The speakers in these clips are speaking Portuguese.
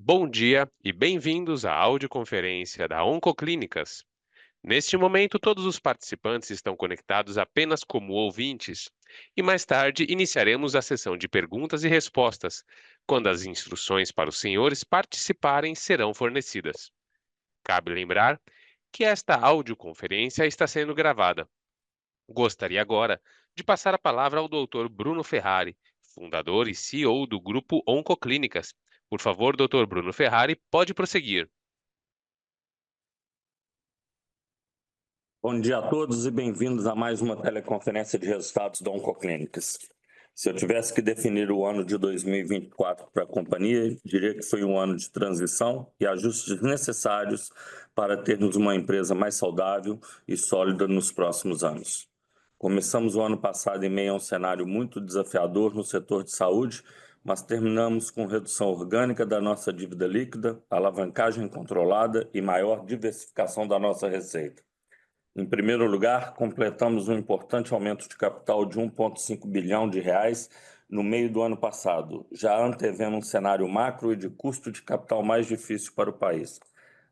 Bom dia e bem-vindos à audioconferência da Oncoclínicas. Neste momento, todos os participantes estão conectados apenas como ouvintes, e mais tarde iniciaremos a sessão de perguntas e respostas, quando as instruções para os senhores participarem serão fornecidas. Cabe lembrar que esta audioconferência está sendo gravada. Gostaria agora de passar a palavra ao Dr. Bruno Ferrari, fundador e CEO do Grupo Oncoclínicas. Por favor, Dr. Bruno Ferrari, pode prosseguir. Bom dia a todos e bem-vindos a mais uma teleconferência de resultados da Oncoclínicas. Se eu tivesse que definir o ano de 2024 para a companhia, diria que foi um ano de transição e ajustes necessários para termos uma empresa mais saudável e sólida nos próximos anos. Começamos o ano passado em meio a um cenário muito desafiador no setor de saúde, mas terminamos com redução orgânica da nossa dívida líquida, alavancagem controlada e maior diversificação da nossa receita. Em primeiro lugar, completamos um importante aumento de capital de 1,5 bilhão de reais no meio do ano passado, já antevendo um cenário macro e de custo de capital mais difícil para o país.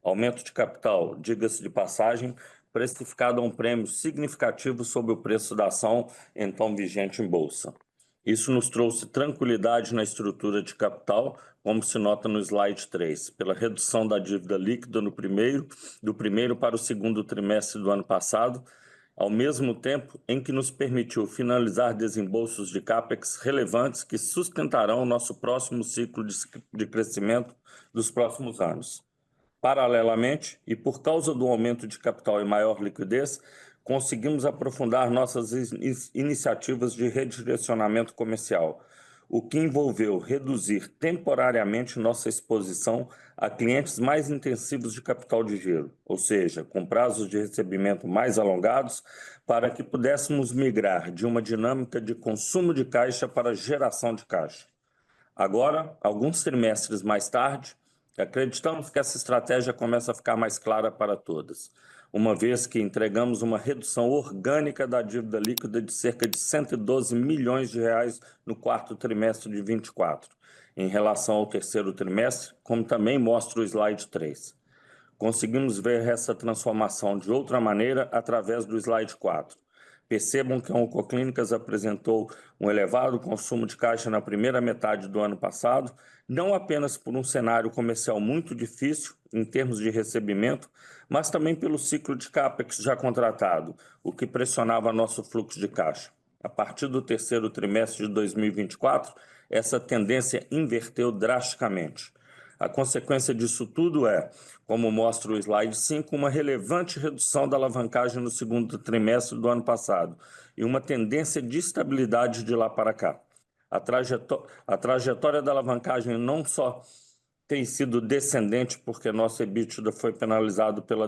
Aumento de capital, diga-se de passagem, precificado a um prêmio significativo sobre o preço da ação então vigente em bolsa. Isso nos trouxe tranquilidade na estrutura de capital, como se nota no slide 3, pela redução da dívida líquida do primeiro para o segundo trimestre do ano passado, ao mesmo tempo em que nos permitiu finalizar desembolsos de CAPEX relevantes que sustentarão o nosso próximo ciclo de crescimento dos próximos anos. Paralelamente, e por causa do aumento de capital e maior liquidez, conseguimos aprofundar nossas iniciativas de redirecionamento comercial, o que envolveu reduzir temporariamente nossa exposição a clientes mais intensivos de capital de giro, ou seja, com prazos de recebimento mais alongados, para que pudéssemos migrar de uma dinâmica de consumo de caixa para geração de caixa. Agora, alguns trimestres mais tarde, acreditamos que essa estratégia começa a ficar mais clara para todas, uma vez que entregamos uma redução orgânica da dívida líquida de cerca de 112 milhões de reais no quarto trimestre de 24, em relação ao terceiro trimestre, como também mostra o slide 3. Conseguimos ver essa transformação de outra maneira através do slide 4. Percebam que a Oncoclínicas apresentou um elevado consumo de caixa na primeira metade do ano passado, não apenas por um cenário comercial muito difícil em termos de recebimento, mas também pelo ciclo de CAPEX já contratado, o que pressionava nosso fluxo de caixa. A partir do terceiro trimestre de 2024, essa tendência inverteu drasticamente. A consequência disso tudo é, como mostra o slide 5, uma relevante redução da alavancagem no segundo trimestre do ano passado e uma tendência de estabilidade de lá para cá. A trajetória da alavancagem não só tem sido descendente porque nosso EBITDA foi penalizado pela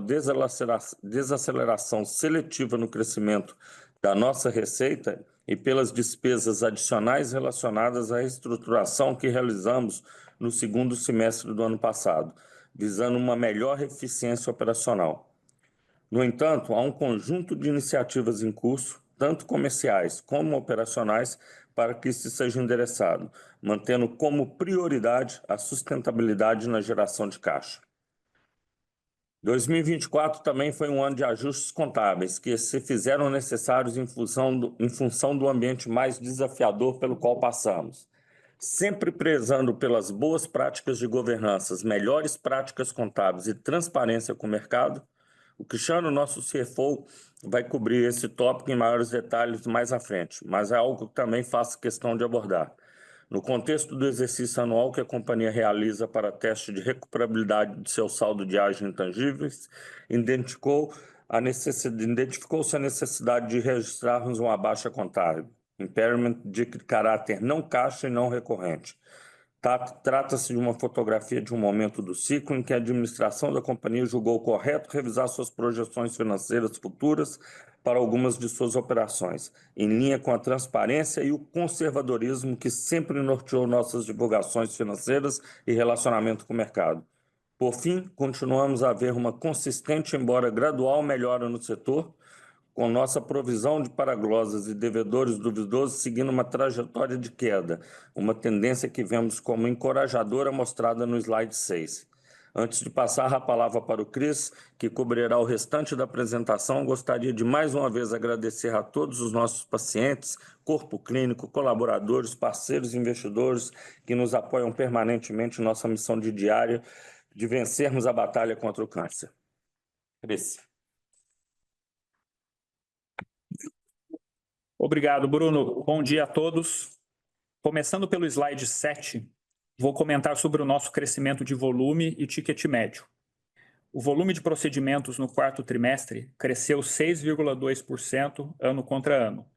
desaceleração seletiva no crescimento da nossa receita e pelas despesas adicionais relacionadas à reestruturação que realizamos no segundo semestre do ano passado, visando uma melhor eficiência operacional. No entanto, há um conjunto de iniciativas em curso, tanto comerciais como operacionais, para que isso seja endereçado, mantendo como prioridade a sustentabilidade na geração de caixa. 2024 também foi um ano de ajustes contábeis, que se fizeram necessários em função do ambiente mais desafiador pelo qual passamos. Sempre prezando pelas boas práticas de governança, melhores práticas contábeis e transparência com o mercado, o Cristiano, nosso CFO, vai cobrir esse tópico em maiores detalhes mais à frente, mas é algo que também faço questão de abordar. No contexto do exercício anual que a companhia realiza para teste de recuperabilidade de seu saldo de ágio intangíveis, identificou-se a necessidade de registrarmos uma baixa contábil, impairment de caráter não caixa e não recorrente. Trata-se de uma fotografia de um momento do ciclo em que a administração da companhia julgou correto revisar suas projeções financeiras futuras para algumas de suas operações, em linha com a transparência e o conservadorismo que sempre norteou nossas divulgações financeiras e relacionamento com o mercado. Por fim, continuamos a ver uma consistente, embora gradual, melhora no setor, com nossa provisão de paraglosas e devedores duvidosos seguindo uma trajetória de queda, uma tendência que vemos como encorajadora mostrada no slide 6. Antes de passar a palavra para o Cris, que cobrirá o restante da apresentação, gostaria de mais uma vez agradecer a todos os nossos pacientes, corpo clínico, colaboradores, parceiros e investidores que nos apoiam permanentemente em nossa missão diária de vencermos a batalha contra o câncer. Cris. Obrigado, Bruno. Bom dia a todos. Começando pelo slide 7, vou comentar sobre o nosso crescimento de volume e ticket médio. O volume de procedimentos no quarto trimestre cresceu 6,2% ano contra ano,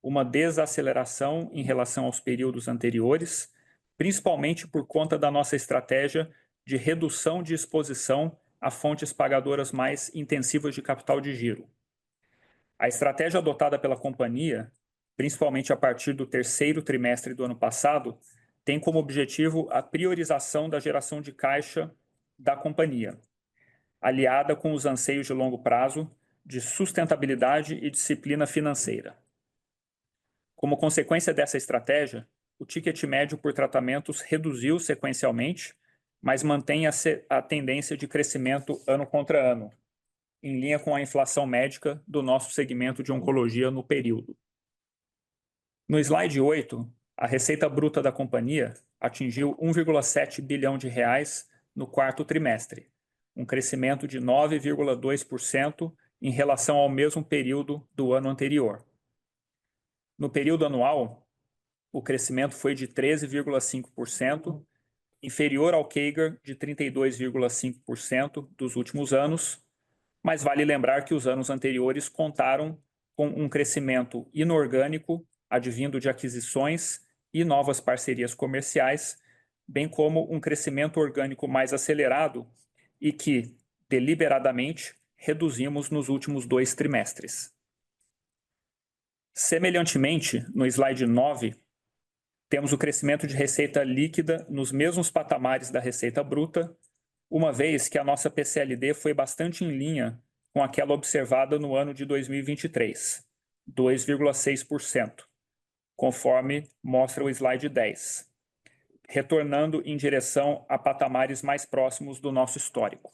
uma desaceleração em relação aos períodos anteriores, principalmente por conta da nossa estratégia de redução de exposição a fontes pagadoras mais intensivas de capital de giro. A estratégia adotada pela companhia, principalmente a partir do terceiro trimestre do ano passado, tem como objetivo a priorização da geração de caixa da companhia, aliada com os anseios de longo prazo de sustentabilidade e disciplina financeira. Como consequência dessa estratégia, o ticket médio por tratamentos reduziu sequencialmente, mas mantém a tendência de crescimento ano contra ano, em linha com a inflação médica do nosso segmento de oncologia no período. No slide 8, a receita bruta da companhia atingiu 1,7 bilhão de reais no quarto trimestre, um crescimento de 9,2% em relação ao mesmo período do ano anterior. No período anual, o crescimento foi de 13,5%, inferior ao CAGR de 32,5% dos últimos anos, mas vale lembrar que os anos anteriores contaram com um crescimento inorgânico advindo de aquisições e novas parcerias comerciais, bem como um crescimento orgânico mais acelerado e que, deliberadamente, reduzimos nos últimos 2 trimestres. Semelhantemente, no slide 9, temos o crescimento de receita líquida nos mesmos patamares da receita bruta, uma vez que a nossa PCLD foi bastante em linha com aquela observada no ano de 2023, 2,6%, conforme mostra o slide 10, retornando em direção a patamares mais próximos do nosso histórico.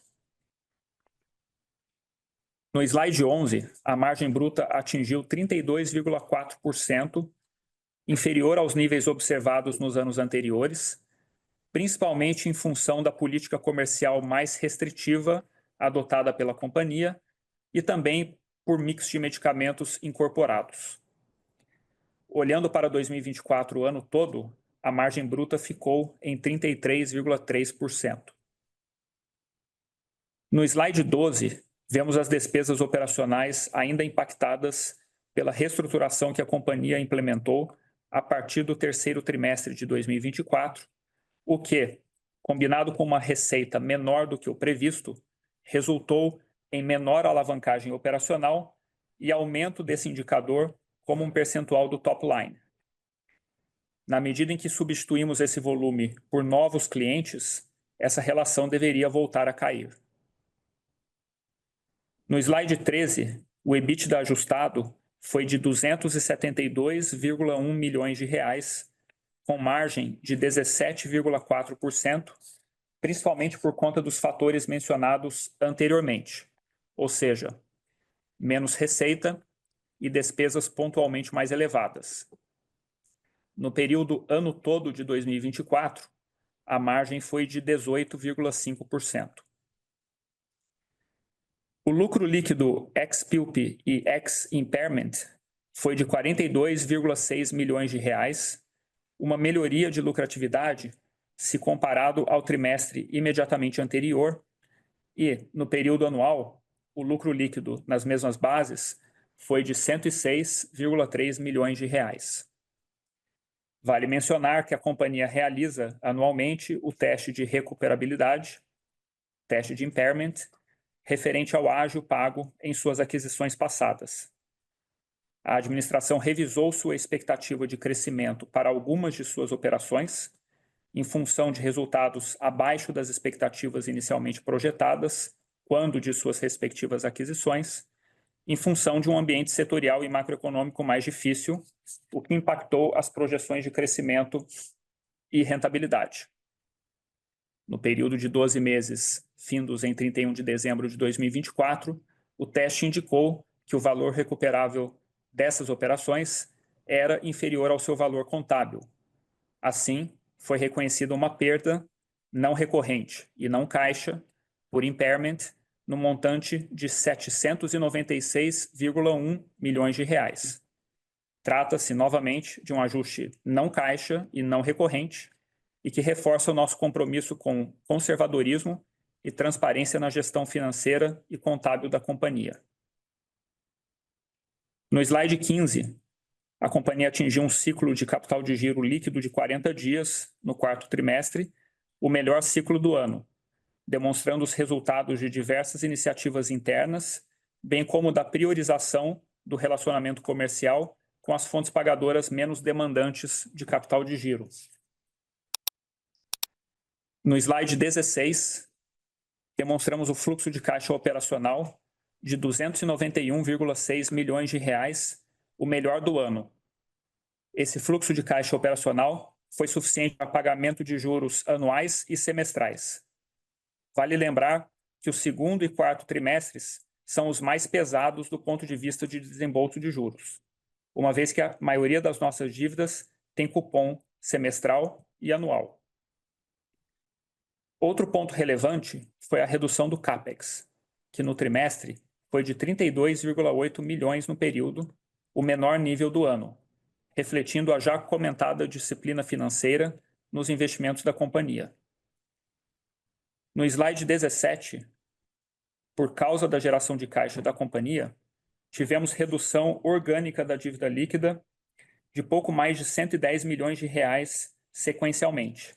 No slide 11, a margem bruta atingiu 32,4%, inferior aos níveis observados nos anos anteriores, principalmente em função da política comercial mais restritiva adotada pela companhia e também por mix de medicamentos incorporados. Olhando para 2024 o ano todo, a margem bruta ficou em 33,3%. No slide 12, vemos as despesas operacionais ainda impactadas pela reestruturação que a companhia implementou a partir do terceiro trimestre de 2024, o que, combinado com uma receita menor do que o previsto, resultou em menor alavancagem operacional e aumento desse indicador como um percentual do top line. Na medida em que substituímos esse volume por novos clientes, essa relação deveria voltar a cair. No slide 13, o EBITDA ajustado foi de 272,1 milhões de reais, com margem de 17,4%, principalmente por conta dos fatores mencionados anteriormente, ou seja, menos receita e despesas pontualmente mais elevadas. No período ano todo de 2024, a margem foi de 18,5%. O lucro líquido ex-PILP e ex-impairment foi de 42,6 milhões de reais, uma melhoria de lucratividade se comparado ao trimestre imediatamente anterior e, no período anual, o lucro líquido nas mesmas bases foi de 106,3 milhões de reais. Vale mencionar que a companhia realiza anualmente o teste de recuperabilidade, teste de impairment, referente ao ágio pago em suas aquisições passadas. A administração revisou sua expectativa de crescimento para algumas de suas operações, em função de resultados abaixo das expectativas inicialmente projetadas, quando de suas respectivas aquisições, em função de um ambiente setorial e macroeconômico mais difícil, o que impactou as projeções de crescimento e rentabilidade. No período de 12 meses, findos em 31 de dezembro de 2024, o teste indicou que o valor recuperável dessas operações era inferior ao seu valor contábil. Assim, foi reconhecida uma perda não recorrente e não caixa por impairment no montante de R$ 796,1 milhões de reais. Trata-se novamente de um ajuste não caixa e não recorrente e que reforça o nosso compromisso com conservadorismo e transparência na gestão financeira e contábil da companhia. No slide 15, a companhia atingiu um ciclo de capital de giro líquido de 40 dias no quarto trimestre, o melhor ciclo do ano, demonstrando os resultados de diversas iniciativas internas, bem como da priorização do relacionamento comercial com as fontes pagadoras menos demandantes de capital de giro. No slide 16, demonstramos o fluxo de caixa operacional de R$ 291,6 milhões de reais, o melhor do ano. Esse fluxo de caixa operacional foi suficiente para pagamento de juros anuais e semestrais. Vale lembrar que o segundo e quarto trimestres são os mais pesados do ponto de vista de desembolso de juros, uma vez que a maioria das nossas dívidas tem cupom semestral e anual. Outro ponto relevante foi a redução do CAPEX, que no trimestre foi de 32,8 milhões no período, o menor nível do ano, refletindo a já comentada disciplina financeira nos investimentos da companhia. No slide 17, por causa da geração de caixa da companhia, tivemos redução orgânica da dívida líquida de pouco mais de 110 milhões de reais sequencialmente.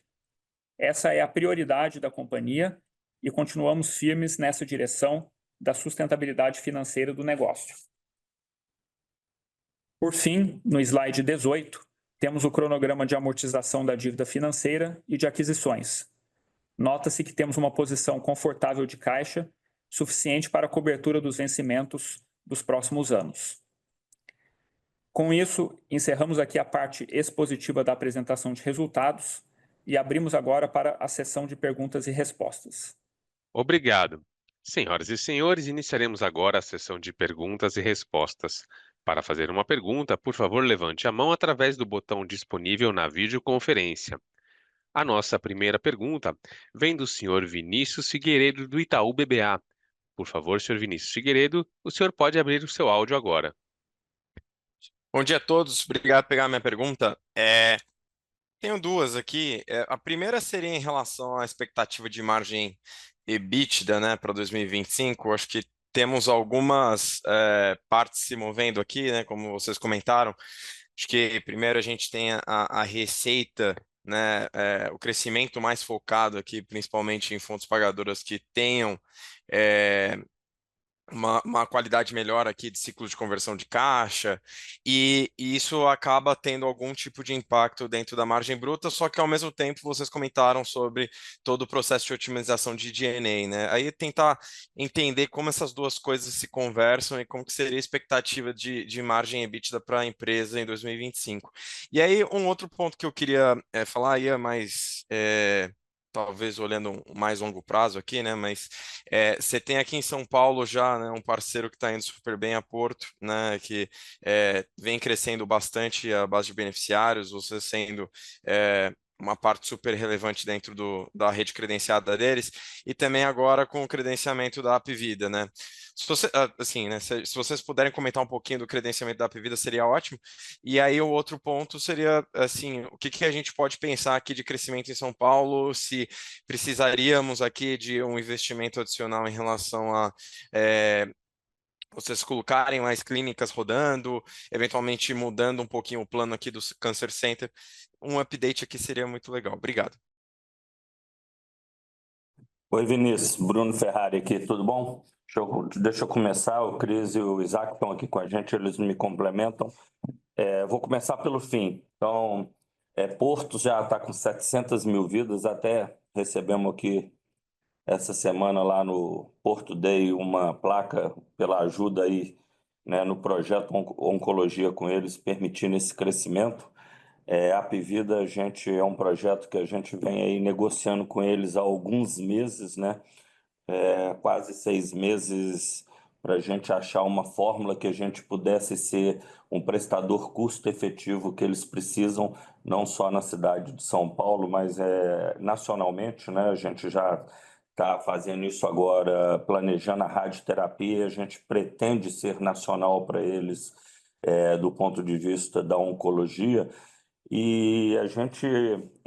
Essa é a prioridade da companhia e continuamos firmes nessa direção da sustentabilidade financeira do negócio. Por fim, no slide 18, temos o cronograma de amortização da dívida financeira e de aquisições. Nota-se que temos uma posição confortável de caixa, suficiente para a cobertura dos vencimentos dos próximos anos. Com isso, encerramos aqui a parte expositiva da apresentação de resultados e abrimos agora para a sessão de perguntas e respostas. Obrigado. Senhoras e senhores, iniciaremos agora a sessão de perguntas e respostas. Para fazer uma pergunta, por favor, levante a mão através do botão disponível na videoconferência. A nossa primeira pergunta vem do senhor Vinícius Figueiredo, do Itaú BBA. Por favor, senhor Vinícius Figueiredo, o senhor pode abrir o seu áudio agora. Bom dia a todos, obrigado por pegar a minha pergunta. Tenho duas aqui. A primeira seria em relação à expectativa de margem EBITDA, né, para 2025. Acho que temos algumas partes se movendo aqui, né, como vocês comentaram. Acho que primeiro a gente tem a receita, né, o crescimento mais focado aqui, principalmente em fontes pagadoras que tenham uma qualidade melhor aqui de ciclo de conversão de caixa, e isso acaba tendo algum tipo de impacto dentro da margem bruta, só que ao mesmo tempo vocês comentaram sobre todo o processo de otimização de G&A, né? Aí tentar entender como essas duas coisas se conversam e como que seria a expectativa de margem EBITDA para a empresa em 2025. E aí um outro ponto que eu queria falar aí é mais... talvez olhando mais longo prazo aqui, né? Mas você tem aqui em São Paulo já, né, um parceiro que está indo super bem a Porto, né? Que vem crescendo bastante a base de beneficiários, você sendo uma parte super relevante dentro da rede credenciada deles, e também agora com o credenciamento da Apvida, né? Se você, assim, né, se vocês puderem comentar um pouquinho do credenciamento da Apvida, seria ótimo. E aí o outro ponto seria, assim, o que a gente pode pensar aqui de crescimento em São Paulo, se precisaríamos aqui de um investimento adicional em relação a vocês colocarem mais clínicas rodando, eventualmente mudando um pouquinho o plano aqui do Cancer Center. Um update aqui seria muito legal. Obrigado. Oi, Vinícius. Bruno Ferrari aqui, tudo bom? Deixa eu começar. O Cris e o Isaac estão aqui com a gente, eles me complementam. Vou começar pelo fim. Então, Porto já está com 700 mil vidas, até recebemos aqui essa semana lá no Porto Day uma placa pela ajuda aí né, no projeto Oncologia com eles, permitindo esse crescimento. A Apivida, a gente é um projeto que a gente vem aí negociando com eles há alguns meses, né? Quase 6 meses para a gente achar uma fórmula que a gente pudesse ser um prestador custo-efetivo que eles precisam, não só na cidade de São Paulo, mas nacionalmente, né? A gente já está fazendo isso agora, planejando a radioterapia, a gente pretende ser nacional para eles, do ponto de vista da oncologia. E a gente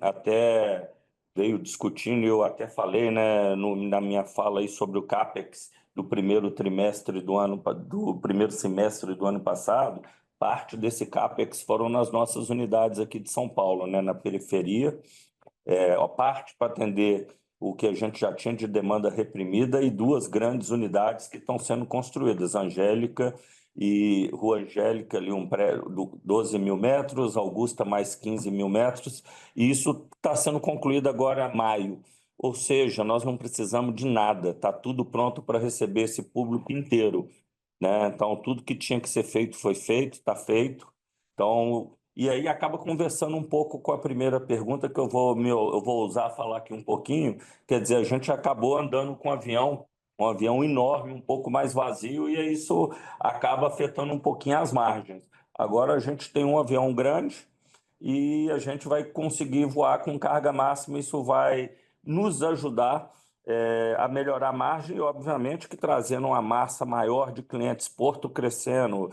até veio discutindo, eu até falei, né, na minha fala aí sobre o CAPEX do primeiro semestre do ano passado. Parte desse CAPEX foram nas nossas unidades aqui de São Paulo, né, na periferia, a parte para atender o que a gente já tinha de demanda reprimida e 2 grandes unidades que estão sendo construídas, Angélica e Rua Angélica, ali um prédio, 12 mil metros, Augusta mais 15 mil metros, e isso está sendo concluído agora em maio. Ou seja, nós não precisamos de nada, está tudo pronto para receber esse público inteiro, né? Então, tudo que tinha que ser feito foi feito, está feito. Então, e aí acaba conversando um pouco com a primeira pergunta que eu vou usar falar aqui um pouquinho. Quer dizer, a gente acabou andando com um avião enorme, um pouco mais vazio, e isso acaba afetando um pouquinho as margens. Agora a gente tem um avião grande e a gente vai conseguir voar com carga máxima. Isso vai nos ajudar a melhorar a margem e, obviamente, que trazendo uma massa maior de clientes, Porto crescendo,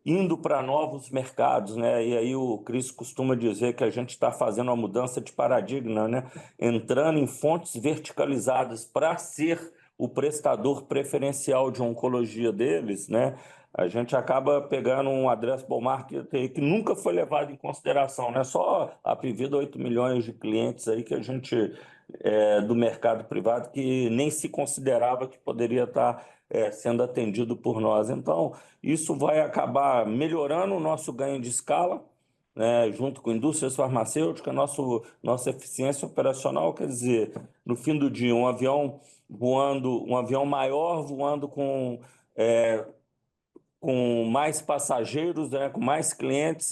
indo para novos mercados, né? E aí o Cris costuma dizer que a gente está fazendo uma mudança de paradigma, né? Entrando em fontes verticalizadas para ser o prestador preferencial de oncologia deles, né? A gente acaba pegando um addressable market que nunca foi levado em consideração, né? Só a Apivida 8 milhões de clientes aí que a gente do mercado privado que nem se considerava que poderia estar sendo atendido por nós. Então, isso vai acabar melhorando o nosso ganho de escala, né, junto com indústrias farmacêuticas, nossa eficiência operacional. Quer dizer, no fim do dia, um avião voando, um avião maior voando com mais passageiros, né, com mais clientes,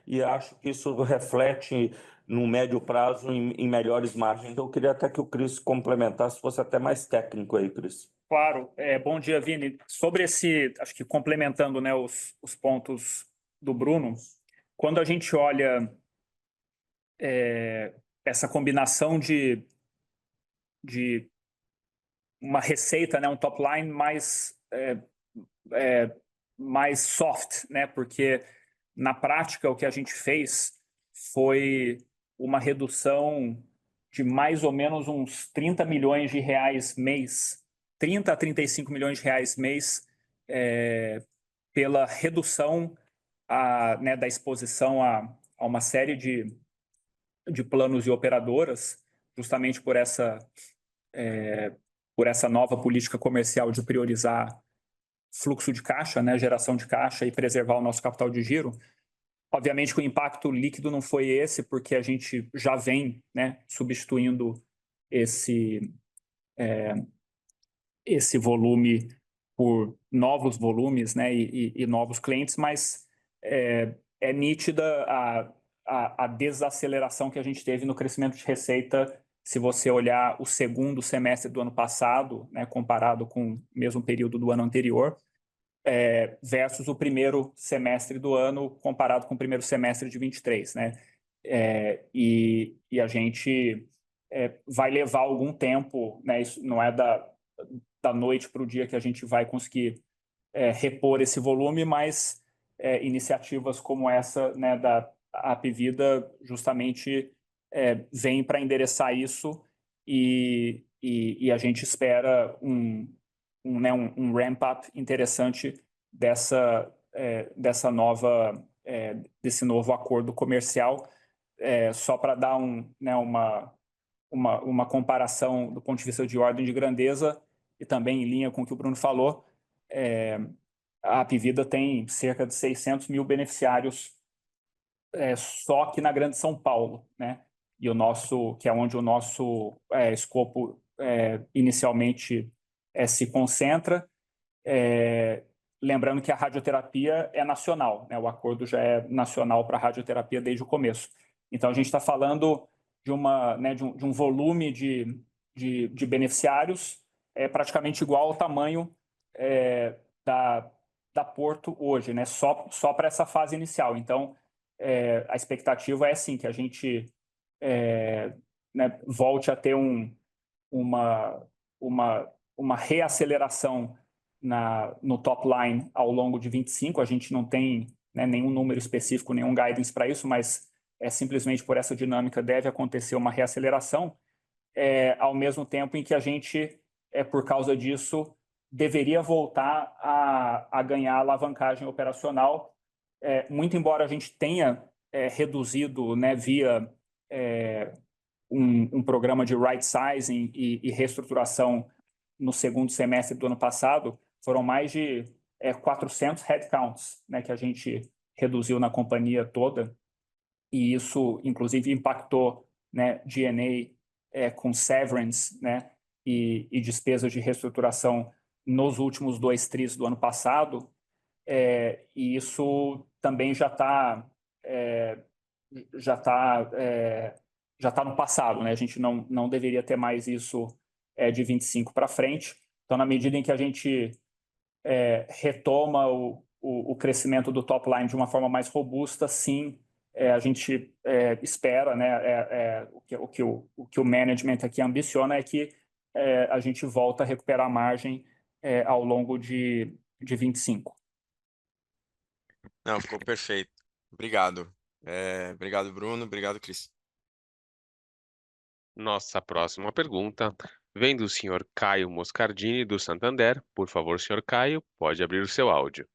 e acho que isso reflete no médio prazo em melhores margens. Então, eu queria até que o Cris complementasse, fosse até mais técnico aí, Cris. Claro. Bom dia, Vini. Sobre acho que complementando, né, os pontos do Bruno, quando a gente olha essa combinação de uma receita, né, um top line mais soft, né, porque na prática o que a gente fez foi uma redução de mais ou menos uns 30 milhões de reais mês, 30 a 35 milhões de reais mês, pela redução né, da exposição a uma série de planos e operadoras, justamente por essa nova política comercial de priorizar fluxo de caixa, né, geração de caixa e preservar o nosso capital de giro. Obviamente que o impacto líquido não foi esse, porque a gente já vem, né, substituindo esse volume por novos volumes, né, e novos clientes, mas é nítida a desaceleração que a gente teve no crescimento de receita. Se você olhar o segundo semestre do ano passado, né, comparado com o mesmo período do ano anterior, versus o primeiro semestre do ano comparado com o primeiro semestre de 23, né? E a gente vai levar algum tempo, né? Isso não é da noite para o dia que a gente vai conseguir repor esse volume, mas iniciativas como essa, né, da Apivida justamente vem para endereçar isso, e a gente espera um ramp-up interessante dessa nova, desse novo acordo comercial. Só para dar uma comparação do ponto de vista de ordem de grandeza, e também em linha com o que o Bruno falou, a Apivida tem cerca de 600 mil beneficiários só aqui na Grande São Paulo, né? E que é onde o nosso escopo inicialmente se concentra. lembrando que a radioterapia é nacional, né? O acordo já é nacional para a radioterapia desde o começo. Então, a gente está falando de um volume de beneficiários praticamente igual ao tamanho da Porto hoje, né? Só para essa fase inicial. Então, a expectativa é sim que a gente volte a ter uma reaceleração no top line ao longo de 25. A gente não tem, né, nenhum número específico, nenhum guidance para isso, mas simplesmente por essa dinâmica deve acontecer uma reaceleração, ao mesmo tempo em que a gente, por causa disso, deveria voltar a ganhar alavancagem operacional, muito embora a gente tenha reduzido, né, via um programa de right sizing e reestruturação no segundo semestre do ano passado. Foram mais de 400 headcounts, né, que a gente reduziu na companhia toda, e isso, inclusive, impactou, né, G&A com severance, né, e despesas de reestruturação nos últimos 2 tris do ano passado, e isso também já está no passado, né? A gente não deveria ter mais isso de 25 para frente. Então, na medida em que a gente retoma o crescimento do top line de uma forma mais robusta, sim, a gente espera, né? O que o management aqui ambiciona é que a gente volta a recuperar a margem ao longo de 25. Não, ficou perfeito. Obrigado. Obrigado, Bruno. Obrigado, Cris. Nossa próxima pergunta vem do senhor Caio Moscardini, do Santander. Por favor, senhor Caio, pode abrir o seu áudio.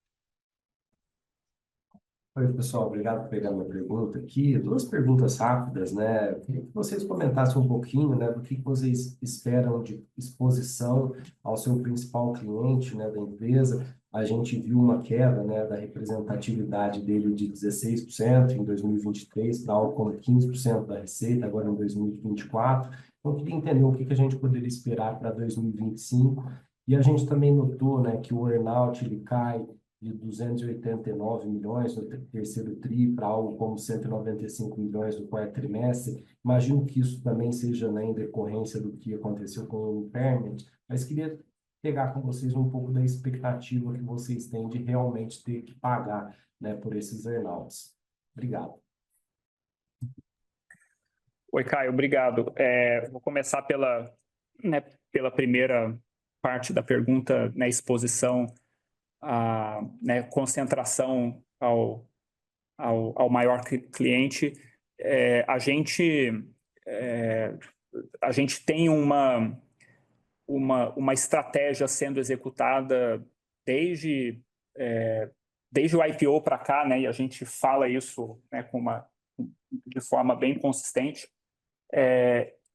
Oi, pessoal, obrigado por pegar minha pergunta aqui. 2 perguntas rápidas, né? Queria que vocês comentassem um pouquinho, né, do que vocês esperam de exposição ao seu principal cliente, né, da empresa. A gente viu uma queda, né, da representatividade dele de 16% em 2023 para algo como 15% da receita agora em 2024. Então, eu queria entender o que a gente poderia esperar para 2025. E a gente também notou, né, que o earnout ele cai de 289 milhões no terceiro TRI para algo como 195 milhões no quarto trimestre. Imagino que isso também seja, né, em decorrência do que aconteceu com o impairment, mas queria pegar com vocês um pouco da expectativa que vocês têm de realmente ter que pagar, né, por esses earnouts. Obrigado. Oi, Caio, obrigado. Vou começar pela primeira parte da pergunta, né, exposição né, concentração ao maior cliente. A gente tem uma estratégia sendo executada desde o IPO para cá, né, e a gente fala isso, né, de forma bem consistente,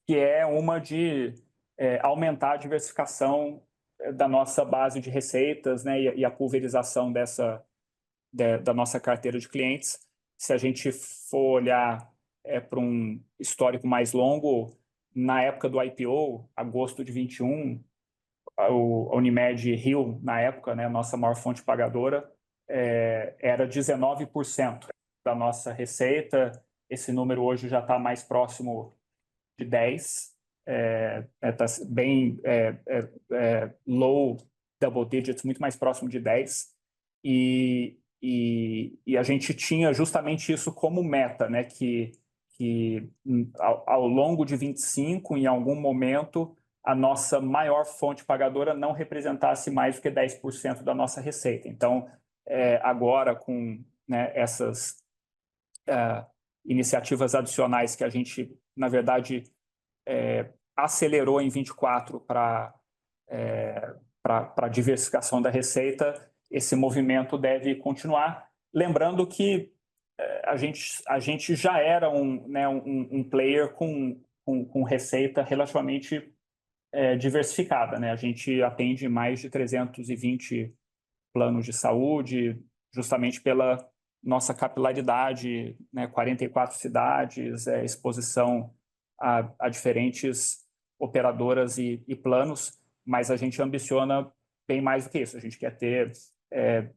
que é uma de aumentar a diversificação da nossa base de receitas, né, e a pulverização da nossa carteira de clientes. Se a gente for olhar para um histórico mais longo, na época do IPO, agosto de 21, a Unimed Rio, na época, né, nossa maior fonte pagadora, era 19% da nossa receita. Esse número hoje já está mais próximo de 10%. Está bem low double digits, muito mais próximo de 10%. E a gente tinha justamente isso como meta, né? Que ao longo de 25, em algum momento, a nossa maior fonte pagadora não representasse mais do que 10% da nossa receita. Então, agora, com, né, essas iniciativas adicionais que a gente, na verdade, acelerou em 24 para a diversificação da receita, esse movimento deve continuar. Lembrando que a gente já era um player com receita relativamente diversificada, né? A gente atende mais de 320 planos de saúde, justamente pela nossa capilaridade, né? 44 cidades, exposição a diferentes operadoras e planos, mas a gente ambiciona bem mais do que isso. A gente quer ter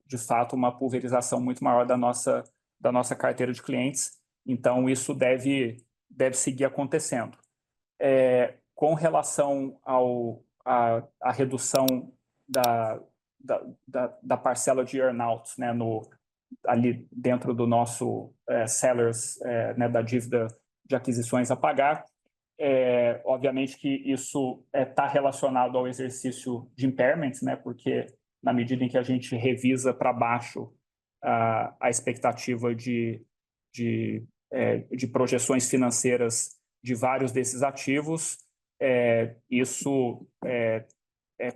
de fato, uma pulverização muito maior da nossa carteira de clientes. Então, isso deve seguir acontecendo. Com relação à redução da parcela de earn-outs, né, ali dentro do nosso sellers, né, da dívida de aquisições a pagar, obviamente que isso está relacionado ao exercício de impairments, né, porque na medida em que a gente revisa para baixo a expectativa de projeções financeiras de vários desses ativos, isso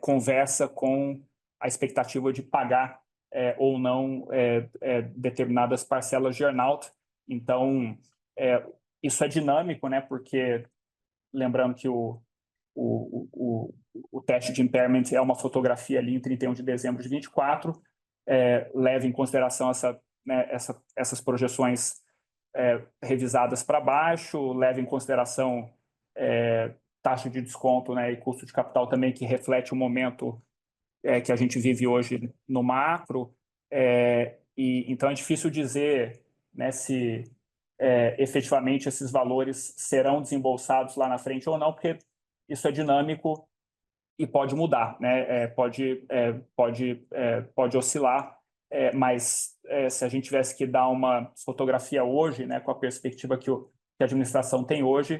conversa com a expectativa de pagar ou não determinadas parcelas de earn-out. Então, isso é dinâmico, né? Porque, lembrando que o teste de impairment é uma fotografia ali em 31 de dezembro de 24, leva em consideração essas projeções revisadas para baixo, leva em consideração taxa de desconto, né, e custo de capital também, que reflete o momento que a gente vive hoje no macro. Então é difícil dizer, né, se efetivamente esses valores serão desembolsados lá na frente ou não, porque isso é dinâmico e pode mudar, né? Pode oscilar, mas se a gente tivesse que dar uma fotografia hoje, né, com a perspectiva que a administração tem hoje,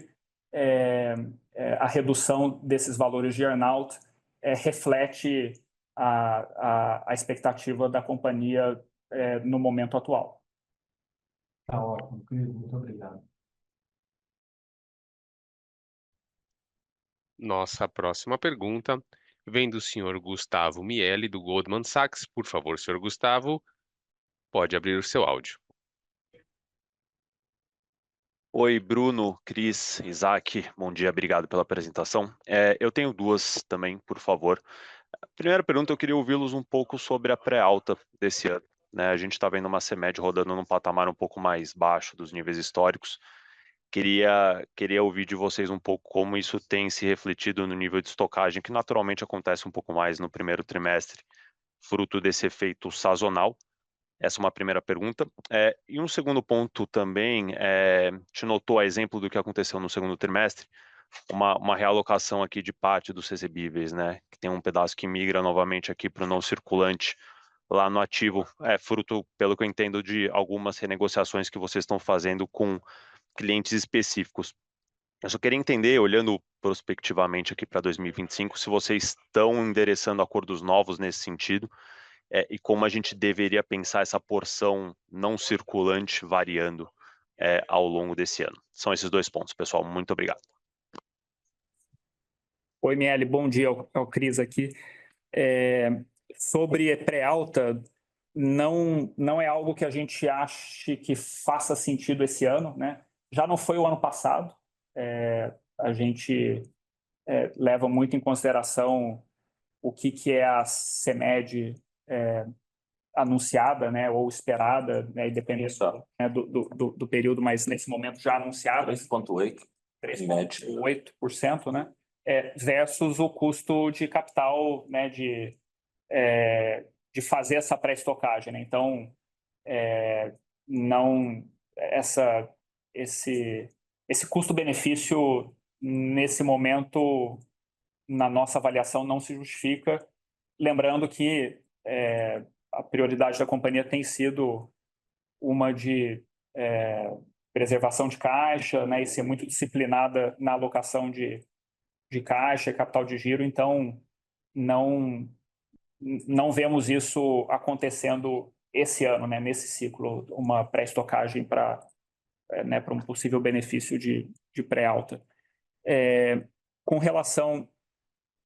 a redução desses valores de earn-out reflete a expectativa da companhia no momento atual. Tá ótimo, Cris, muito obrigado. Nossa próxima pergunta vem do senhor Gustavo Miele, do Goldman Sachs. Por favor, senhor Gustavo, pode abrir o seu áudio. Oi, Bruno, Cris, Isaac, bom dia, obrigado pela apresentação. Eu tenho duas também, por favor. A primeira pergunta, eu queria ouvi-los um pouco sobre a pré-alta desse ano, né? A gente está vendo uma CMED rodando num patamar um pouco mais baixo dos níveis históricos. Queria ouvir de vocês um pouco como isso tem se refletido no nível de estocagem, que naturalmente acontece um pouco mais no primeiro trimestre, fruto desse efeito sazonal. Essa é uma primeira pergunta. E um segundo ponto também, te notou a exemplo do que aconteceu no segundo trimestre, uma realocação aqui de parte dos recebíveis, né? Que tem um pedaço que migra novamente aqui para o não circulante lá no ativo, fruto, pelo que eu entendo, de algumas renegociações que vocês estão fazendo com clientes específicos. Eu só queria entender, olhando prospectivamente aqui para 2025, se vocês estão endereçando acordos novos nesse sentido, e como a gente deveria pensar essa porção não circulante variando ao longo desse ano. São esses dois pontos, pessoal. Muito obrigado. Oi, Miele, bom dia, é o Cris aqui. Sobre pré-alta, não é algo que a gente ache que faça sentido esse ano, né? Já não foi o ano passado. A gente leva muito em consideração o que é a CMED anunciada, né, ou esperada, né, independente do período, mas nesse momento já anunciada. 3,8%, né? Versus o custo de capital, né, de fazer essa pré-estocagem, né? Então, esse custo-benefício nesse momento, na nossa avaliação, não se justifica. Lembrando que a prioridade da companhia tem sido uma de preservação de caixa, né, e ser muito disciplinada na alocação de caixa e capital de giro. Então, não vemos isso acontecendo esse ano, né, nesse ciclo, uma pré-estocagem para um possível benefício de pré-alta. Com relação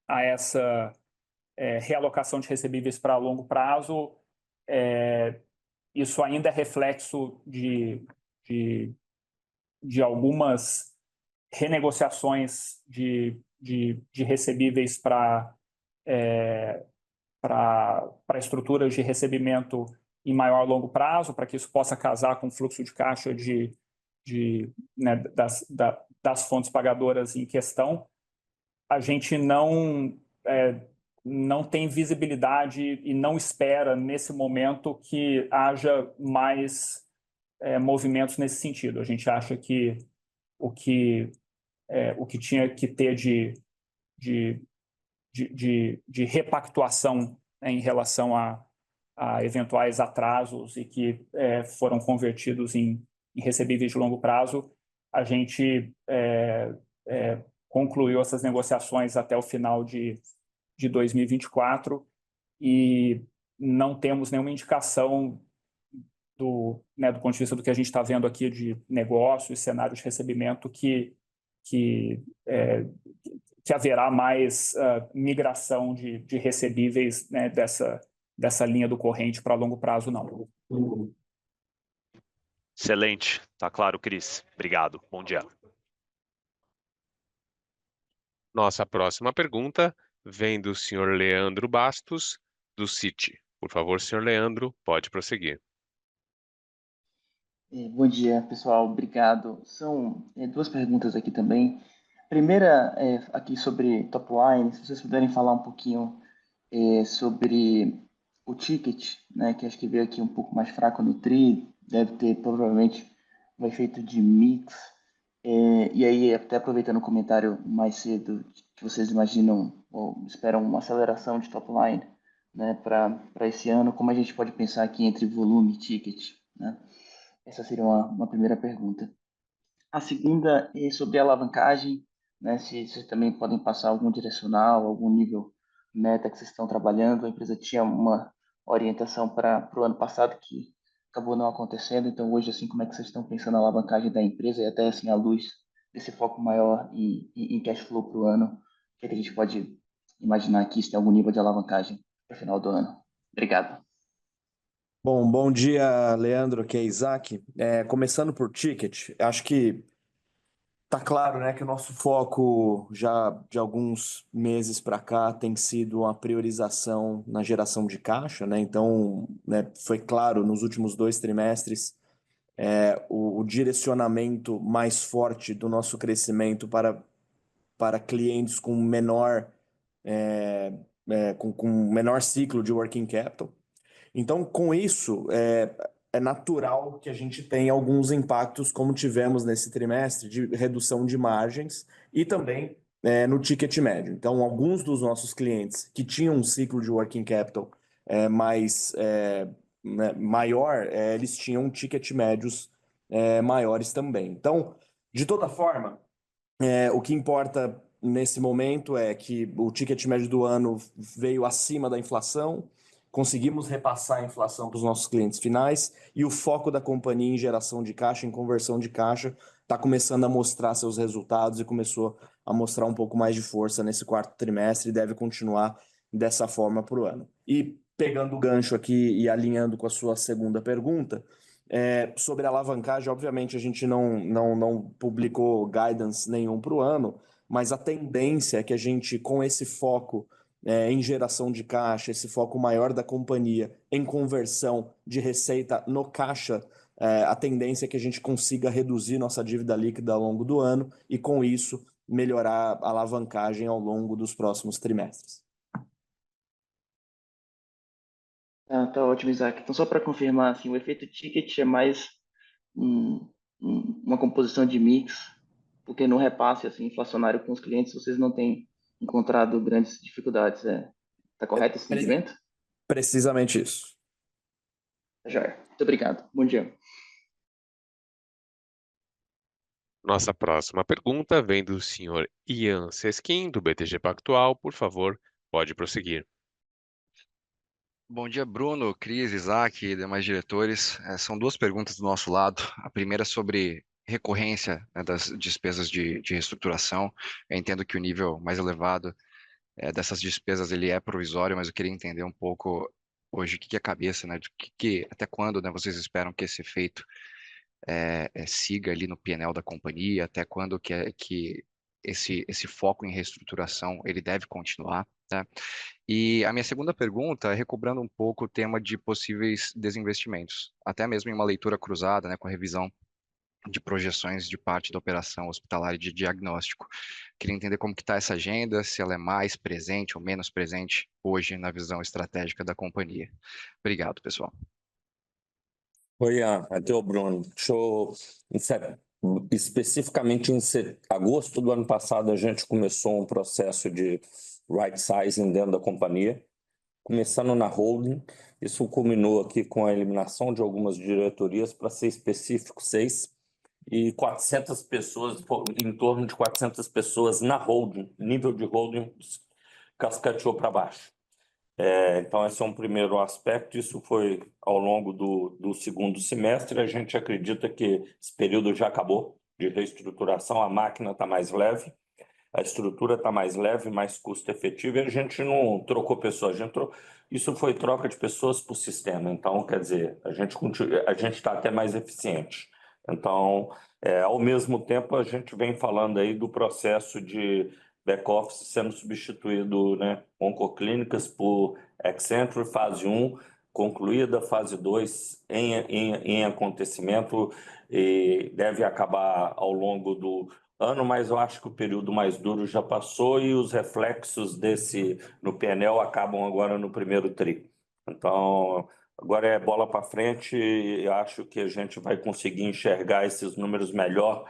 a essa realocação de recebíveis para longo prazo, isso ainda é reflexo de algumas renegociações de recebíveis para estruturas de recebimento em maior longo prazo, para que isso possa casar com o fluxo de caixa das fontes pagadoras em questão. A gente não tem visibilidade e não espera, nesse momento, que haja mais movimentos nesse sentido. A gente acha que o que tinha que ter de repactuação, né, em relação a eventuais atrasos e que foram convertidos em recebíveis de longo prazo, a gente concluiu essas negociações até o final de 2024 e não temos nenhuma indicação do ponto de vista do que a gente está vendo aqui de negócio e cenário de recebimento que haverá mais migração de recebíveis, né, dessa linha do corrente para longo prazo, não. Excelente, tá claro, Cris. Obrigado. Bom dia. Nossa próxima pergunta vem do senhor Leandro Bastos, do Citi. Por favor, senhor Leandro, pode prosseguir. Bom dia, pessoal. Obrigado. São duas perguntas aqui também. Primeira, aqui sobre top line, se vocês puderem falar um pouquinho sobre o ticket, né, que acho que veio aqui um pouco mais fraco no TRI, deve ter provavelmente um efeito de mix. E aí, até aproveitando o comentário mais cedo, que vocês imaginam ou esperam uma aceleração de top line, né, para esse ano, como a gente pode pensar aqui entre volume e ticket, né? Essa seria uma primeira pergunta. A segunda é sobre a alavancagem, né? Se vocês também podem passar algum direcional, algum nível meta que vocês estão trabalhando. A empresa tinha uma orientação para o ano passado que acabou não acontecendo. Então, hoje, assim, como é que vocês estão pensando na alavancagem da empresa e até, assim, à luz desse foco maior em cash flow para o ano? O que é que a gente pode imaginar aqui, se tem algum nível de alavancagem para o final do ano? Obrigado. Bom dia, Leandro, que é Isaac. Começando por ticket, acho que tá claro, né, que o nosso foco já de alguns meses para cá tem sido a priorização na geração de caixa, né? Então, né, foi claro nos últimos 2 trimestres o direcionamento mais forte do nosso crescimento para clientes com menor com menor ciclo de working capital. Então, com isso, é natural que a gente tenha alguns impactos, como tivemos nesse trimestre, de redução de margens e também no ticket médio. Então, alguns dos nossos clientes que tinham um ciclo de working capital maior, eles tinham ticket médios maiores também. Então, de toda forma, o que importa nesse momento é que o ticket médio do ano veio acima da inflação, conseguimos repassar a inflação para os nossos clientes finais e o foco da companhia em geração de caixa, em conversão de caixa, está começando a mostrar seus resultados e começou a mostrar um pouco mais de força nesse 4º trimestre e deve continuar dessa forma para o ano. E pegando o gancho aqui e alinhando com a sua segunda pergunta, sobre a alavancagem, obviamente a gente não publicou guidance nenhum para o ano, mas a tendência é que a gente, com esse foco em geração de caixa, esse foco maior da companhia em conversão de receita no caixa, a tendência é que a gente consiga reduzir nossa dívida líquida ao longo do ano e, com isso, melhorar a alavancagem ao longo dos próximos trimestres. Tá ótimo, Isaac. Então, só para confirmar, assim, o efeito ticket é mais uma composição de mix, porque no repasse assim, inflacionário com os clientes vocês não têm encontrado grandes dificuldades. Tá correto esse entendimento? Precisamente isso. Joia. Muito obrigado. Bom dia. Nossa próxima pergunta vem do senhor Ian Seskin, do BTG Pactual. Por favor, pode prosseguir. Bom dia, Bruno, Cris, Isaac e demais diretores. São 2 perguntas do nosso lado. A primeira é sobre recorrência, né, das despesas de reestruturação. Eu entendo que o nível mais elevado dessas despesas ele é provisório, mas eu queria entender um pouco hoje o que é a cabeça, né, até quando, né, vocês esperam que esse efeito siga ali no P&L da companhia, até quando que esse foco em reestruturação ele deve continuar, tá? E a minha segunda pergunta é recobrando um pouco o tema de possíveis desinvestimentos, até mesmo em uma leitura cruzada, né, com a revisão de projeções de parte da operação hospitalar e de diagnóstico. Queria entender como que está essa agenda, se ela é mais presente ou menos presente hoje na visão estratégica da companhia. Obrigado, pessoal. Oi, até o Bruno. Especificamente em agosto do ano passado, a gente começou um processo de right sizing dentro da companhia, começando na holding. Isso culminou aqui com a eliminação de algumas diretorias, para ser específico, 6, e 400 pessoas, em torno de 400 pessoas na holding, nível de holding cascateou para baixo. Então, esse é um primeiro aspecto. Isso foi ao longo do segundo semestre. A gente acredita que esse período já acabou de reestruturação, a máquina está mais leve, a estrutura está mais leve, mais custo-efetiva, e a gente não trocou pessoas, isso foi troca de pessoas por sistema. Então, quer dizer, a gente está até mais eficiente. Então, ao mesmo tempo, a gente vem falando aí do processo de back-office sendo substituído, né, Oncoclínicas por Accenture, fase 1, concluída, fase 2 em acontecimento, e deve acabar ao longo do ano, mas eu acho que o período mais duro já passou e os reflexos desse no PNL acabam agora no primeiro tri. Então, agora é bola para frente, e eu acho que a gente vai conseguir enxergar esses números melhor,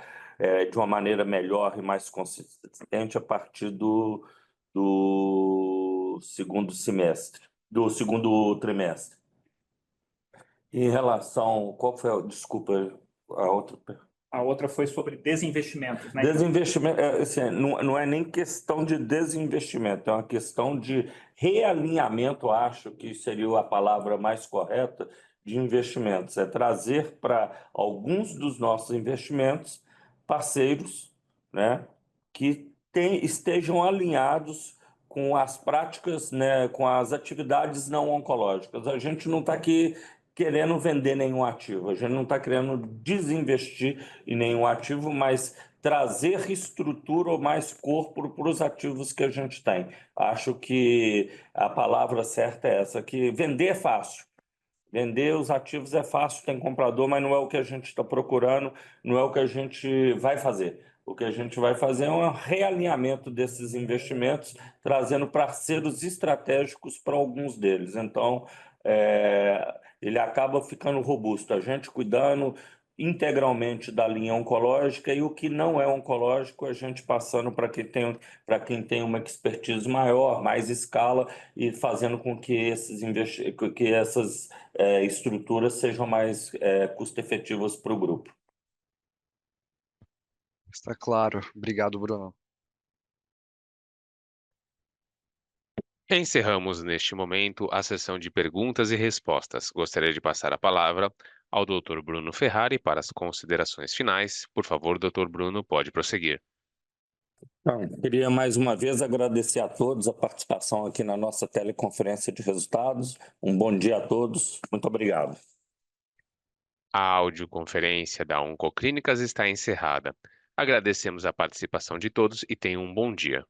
de uma maneira melhor e mais consistente a partir do segundo semestre, do segundo trimestre. Em relação, qual foi desculpa, a outra pergunta? A outra foi sobre desinvestimentos, né? Desinvestimento, assim, não é nem questão de desinvestimento, é uma questão de realinhamento, acho que seria a palavra mais correta, de investimentos. É trazer para alguns dos nossos investimentos parceiros, né, que estejam alinhados com as práticas, né, com as atividades não oncológicas. A gente não está aqui querendo vender nenhum ativo, a gente não está querendo desinvestir em nenhum ativo, mas trazer estrutura ou mais corpo para os ativos que a gente tem. Acho que a palavra certa é essa, que vender é fácil. Vender os ativos é fácil, tem comprador, mas não é o que a gente está procurando, não é o que a gente vai fazer. O que a gente vai fazer é um realinhamento desses investimentos, trazendo parceiros estratégicos para alguns deles. Então, ele acaba ficando robusto, a gente cuidando integralmente da linha oncológica, e o que não é oncológico, a gente passando para quem tem uma expertise maior, mais escala, e fazendo com que essas estruturas sejam mais custo-efetivas para o grupo. Está claro. Obrigado, Bruno. Encerramos neste momento a sessão de perguntas e respostas. Gostaria de passar a palavra ao Dr. Bruno Ferrari para as considerações finais. Por favor, Dr. Bruno, pode prosseguir. Então, queria mais uma vez agradecer a todos a participação aqui na nossa teleconferência de resultados. Um bom dia a todos. Muito obrigado. A audioconferência da Oncoclínicas está encerrada. Agradecemos a participação de todos e tenham um bom dia.